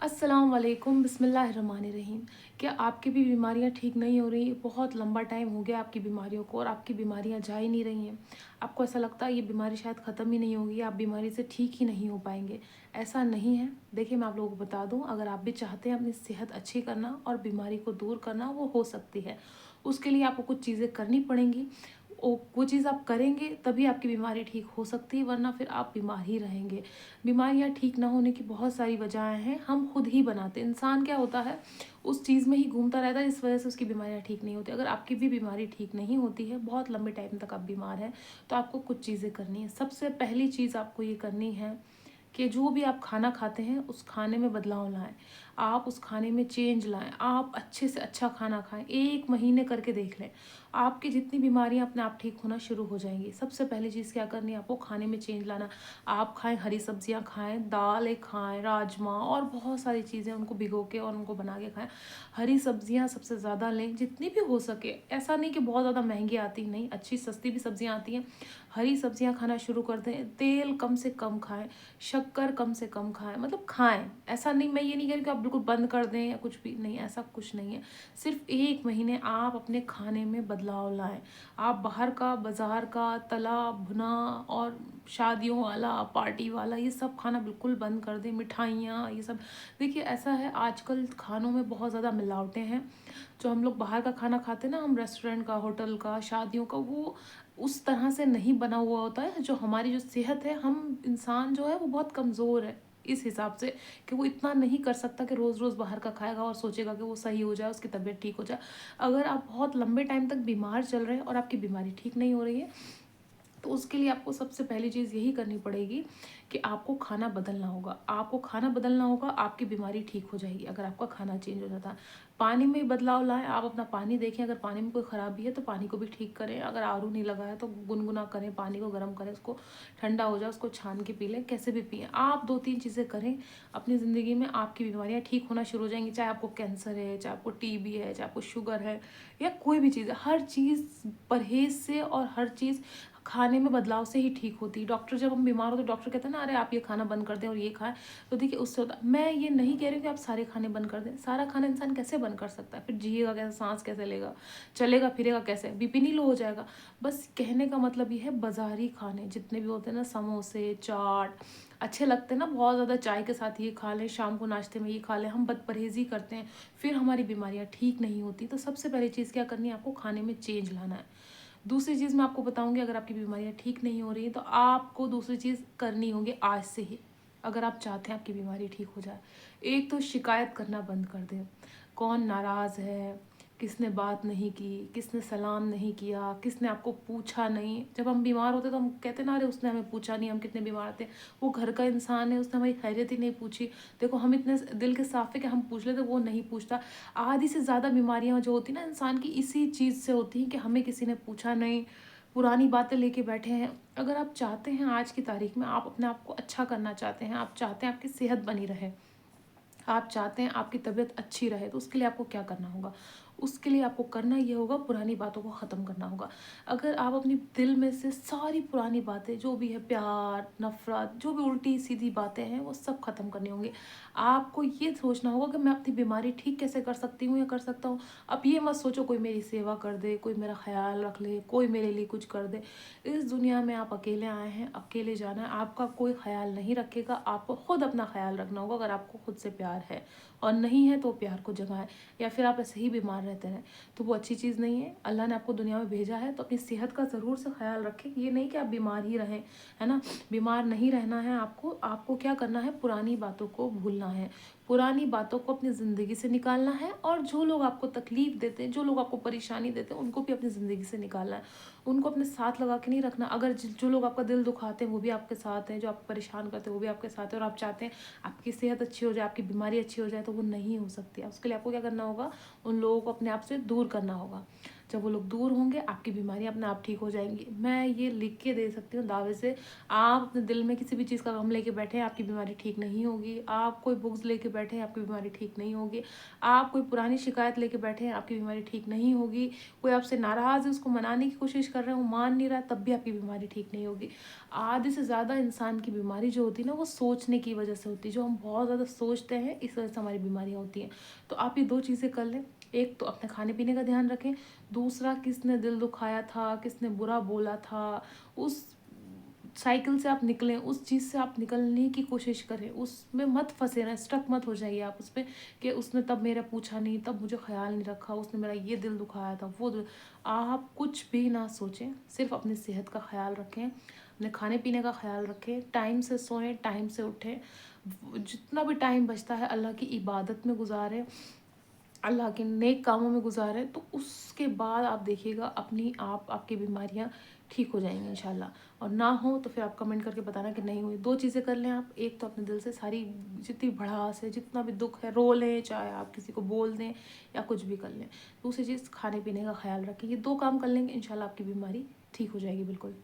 अस्सलाम वालेकुम बिस्मिल्लाहिर्रहमानिर्रहीम। क्या आपकी भी बीमारियां ठीक नहीं हो रही? बहुत लंबा टाइम हो गया आपकी बीमारियों को और आपकी बीमारियां जा ही नहीं रही हैं। आपको ऐसा लगता है ये बीमारी शायद ख़त्म ही नहीं होगी, आप बीमारी से ठीक ही नहीं हो पाएंगे। ऐसा नहीं है। देखिए, मैं आप लोगों को बता दूं, अगर आप भी चाहते हैं अपनी सेहत अच्छी करना और बीमारी को दूर करना, वो हो सकती है। उसके लिए आपको कुछ चीज़ें करनी पड़ेंगी। वो चीज़ आप करेंगे तभी आपकी बीमारी ठीक हो सकती है, वरना फिर आप बीमार ही रहेंगे। बीमारियां ठीक ना होने की बहुत सारी वजहें हैं, हम खुद ही बनाते हैं। इंसान क्या होता है, उस चीज़ में ही घूमता रहता है, इस वजह से उसकी बीमारियां ठीक नहीं होती। अगर आपकी भी बीमारी ठीक नहीं होती है, बहुत लंबे टाइम तक आप बीमार हैं, तो आपको कुछ चीज़ें करनी है। सबसे पहली चीज़ आपको ये करनी है कि जो भी आप खाना खाते हैं उस खाने में बदलाव लाएं। आप उस खाने में चेंज लाएं, आप अच्छे से अच्छा खाना खाएं। 1 महीने करके देख लें, आपकी जितनी बीमारियां अपने आप ठीक होना शुरू हो जाएंगी। सबसे पहली चीज़ क्या करनी है, आपको खाने में चेंज लाना। आप खाएं, हरी सब्जियां खाएं, दालें खाएं, राजमा और बहुत सारी चीज़ें, उनको भिगो के और उनको बना के खाएं। हरी सब्जियां सबसे ज़्यादा लें जितनी भी हो सके। ऐसा नहीं कि बहुत ज़्यादा महंगी आती, नहीं, अच्छी सस्ती भी सब्जियां आती हैं। हरी सब्जियां खाना शुरू कर दें। तेल कम से कम खाएं, शक्कर कम से कम खाएं, मतलब खाएं। ऐसा नहीं, मैं ये नहीं कह रही कि आप बिल्कुल बंद कर दें या कुछ भी नहीं, ऐसा कुछ नहीं है। सिर्फ 1 महीने आप अपने खाने में बदलाव लाएं। आप बाहर का, बाजार का तला भुना और शादियों वाला, पार्टी वाला, ये सब खाना बिल्कुल बंद कर दें। मिठाइयाँ ये सब, देखिए ऐसा है, आजकल खानों में बहुत ज़्यादा मिलावटें हैं। जो हम लोग बाहर का खाना खाते हैं ना, हम रेस्टोरेंट का, होटल का, शादियों का, वो उस तरह से नहीं बना हुआ होता है। जो हमारी जो सेहत है, हम इंसान जो है वो बहुत कमज़ोर है इस हिसाब से, कि वो इतना नहीं कर सकता कि रोज़ रोज़ बाहर का खाएगा और सोचेगा कि वो सही हो जाए, उसकी तबीयत ठीक हो जाए। अगर आप बहुत लंबे टाइम तक बीमार चल रहे हैं और आपकी बीमारी ठीक नहीं हो रही है, तो उसके लिए आपको सबसे पहली चीज़ यही करनी पड़ेगी कि आपको खाना बदलना होगा। आपको खाना बदलना होगा, आपकी बीमारी ठीक हो जाएगी अगर आपका खाना चेंज हो जाता है। पानी में बदलाव लाएँ, आप अपना पानी देखें, अगर पानी में कोई ख़राबी है तो पानी को भी ठीक करें। अगर आरू नहीं लगा है तो गुनगुना करें, पानी को गर्म करें, उसको ठंडा हो जाए उसको छान के पी लें, कैसे भी पिएँ। आप 2-3 चीज़ें करें अपनी ज़िंदगी में, आपकी बीमारियाँ ठीक होना शुरू हो जाएँगी। चाहे आपको कैंसर है, चाहे आपको टीबी है, चाहे आपको शुगर है या कोई भी चीज़ है, हर चीज़ परहेज़ से और हर चीज़ खाने में बदलाव से ही ठीक होती है। डॉक्टर, जब हम बीमार हो तो डॉक्टर कहते हैं ना, अरे आप ये खाना बंद कर दें और ये खाएँ, तो देखिए उससे होता है। मैं ये नहीं कह रही हूँ कि आप सारे खाने बंद कर दें। सारा खाना इंसान कैसे बंद कर सकता है? फिर जिएगा कैसे? साँस कैसे लेगा? चलेगा फिरेगा कैसे? बीपी नहीं लो हो जाएगा? बस कहने का मतलब ये है, बाज़ारी खाने जितने भी होते हैं ना, समोसे, चाट, अच्छे लगते हैं ना, बहुत ज़्यादा चाय के साथ ये खा लें, शाम को नाश्ते में ये खा लें, हम बदपरहेज़ी करते हैं, फिर हमारी बीमारियाँ ठीक नहीं होती। तो सबसे पहली चीज़ क्या करनी है, आपको खाने में चेंज लाना है। दूसरी चीज़ मैं आपको बताऊँगी, अगर आपकी बीमारियाँ ठीक नहीं हो रही हैं, तो आपको दूसरी चीज़ करनी होगी आज से ही, अगर आप चाहते हैं आपकी बीमारी ठीक हो जाए। एक तो शिकायत करना बंद कर दें। कौन नाराज़ है, किसने बात नहीं की, किसने सलाम नहीं किया, किसने आपको पूछा नहीं। जब हम बीमार होते हैं तो हम कहते हैं ना, अरे उसने हमें पूछा नहीं, हम कितने बीमार थे, वो घर का इंसान है, उसने हमारी खैरियत ही नहीं पूछी। देखो, हम इतने दिल के साफ़ है कि हम पूछ लेते, वो नहीं पूछता। आधी से ज़्यादा बीमारियाँ जो होती हैं ना इंसान की, इसी चीज़ से होती हैं कि हमें किसी ने पूछा नहीं, पुरानी बातें लेके बैठे हैं। अगर आप चाहते हैं आज की तारीख में, आप अपने आप को अच्छा करना चाहते हैं, आप चाहते हैं आपकी सेहत बनी रहे, आप चाहते हैं आपकी तबीयत अच्छी रहे, तो उसके लिए आपको क्या करना होगा? उसके लिए आपको करना ये होगा, पुरानी बातों को ख़त्म करना होगा। अगर आप अपनी दिल में से सारी पुरानी बातें, जो भी है, प्यार, नफ़रत, जो भी उल्टी-सीधी बातें हैं, वो सब ख़त्म करनी होंगी। आपको ये सोचना होगा कि मैं अपनी बीमारी ठीक कैसे कर सकती हूँ या कर सकता हूँ। अब ये मत सोचो कोई मेरी सेवा कर दे, कोई मेरा ख़्याल रख ले, कोई मेरे लिए कुछ कर दे। इस दुनिया में आप अकेले आए हैं, अकेले जाना है, आपका कोई ख़्याल नहीं रखेगा। आपको खुद अपना ख़्याल रखना होगा। अगर आपको खुद से प्यार है और नहीं है तो प्यार को जगाएं, या फिर आप ऐसे ही बीमार रहते हैं तो वो अच्छी चीज़ नहीं है। अल्लाह ने आपको दुनिया में भेजा है तो अपनी सेहत का ज़रूर से ख्याल रखें। ये नहीं कि आप बीमार ही रहें, है ना? बीमार नहीं रहना है आपको। आपको क्या करना है, पुरानी बातों को भूलना है, पुरानी बातों को अपनी ज़िंदगी से निकालना है, और जो लोग आपको तकलीफ़ देते हैं, जो लोग आपको परेशानी देते हैं, उनको भी अपनी ज़िंदगी से निकालना है। उनको अपने साथ लगा के नहीं रखना। अगर जो लोग आपका दिल दुखाते हैं वो भी आपके साथ हैं, जो आपको परेशान करते हैं वो भी आपके साथ हैं, और आप चाहते हैं आपकी सेहत अच्छी हो जाए, आपकी बीमारी अच्छी हो जाए, तो वो नहीं हो सकती है। उसके लिए आपको क्या करना होगा, उन लोगों को अपने आप से दूर करना होगा। जब वो लोग दूर होंगे आपकी बीमारियाँ अपने आप ठीक हो जाएंगी। मैं ये लिख के दे सकती हूँ दावे से। आप अपने दिल में किसी भी चीज़ का गम लेके बैठे हैं, आपकी बीमारी ठीक नहीं होगी। आप कोई बुग्ज लेके बैठे हैं, आपकी बीमारी ठीक नहीं होगी। आप कोई पुरानी शिकायत लेके बैठे हैं, आपकी बीमारी ठीक नहीं होगी। कोई आपसे नाराज़ है, उसको मनाने की कोशिश कर रहे हैं, वो मान नहीं रहा, तब भी आपकी बीमारी ठीक नहीं होगी। आधे से ज़्यादा इंसान की बीमारी जो होती है ना, वो सोचने की वजह से होती है। जो हम बहुत ज़्यादा सोचते हैं, इस वजह से हमारी बीमारियाँ होती हैं। तो आप ये 2 चीज़ें कर लें। एक तो अपने खाने पीने का ध्यान रखें। दूसरा, किसने दिल दुखाया था, किसने बुरा बोला था, उस साइकिल से आप निकलें, उस चीज़ से आप निकलने की कोशिश करें। उसमें मत फँसे रहें, स्टक मत हो जाइए आप उसपे कि उसने तब मेरा पूछा नहीं, तब मुझे ख़याल नहीं रखा, उसने मेरा ये दिल दुखाया था, वो दिल। आप कुछ भी ना सोचें, सिर्फ़ अपनी सेहत का ख़याल रखें, अपने खाने-पीने का ख़याल रखें, टाइम से सोएं, टाइम से उठें। जितना भी टाइम बचता है अल्लाह की इबादत में गुज़ारें, अल्लाह के नेक कामों में गुज़ारें, तो उसके बाद आप देखिएगा अपनी आप आपकी बीमारियाँ ठीक हो जाएँगी इंशाल्लाह। और ना हो तो फिर आप कमेंट करके बताना कि नहीं हुई। 2 चीज़ें कर लें आप। एक तो अपने दिल से सारी जितनी भड़ास है, जितना भी दुःख है रो लें, चाहे आप किसी को बोल दें या कुछ भी कर लें। दूसरी चीज़, खाने-पीने का ख़याल रखें। ये 2 काम कर लेंगे इंशाल्लाह आपकी बीमारी ठीक हो जाएगी बिल्कुल।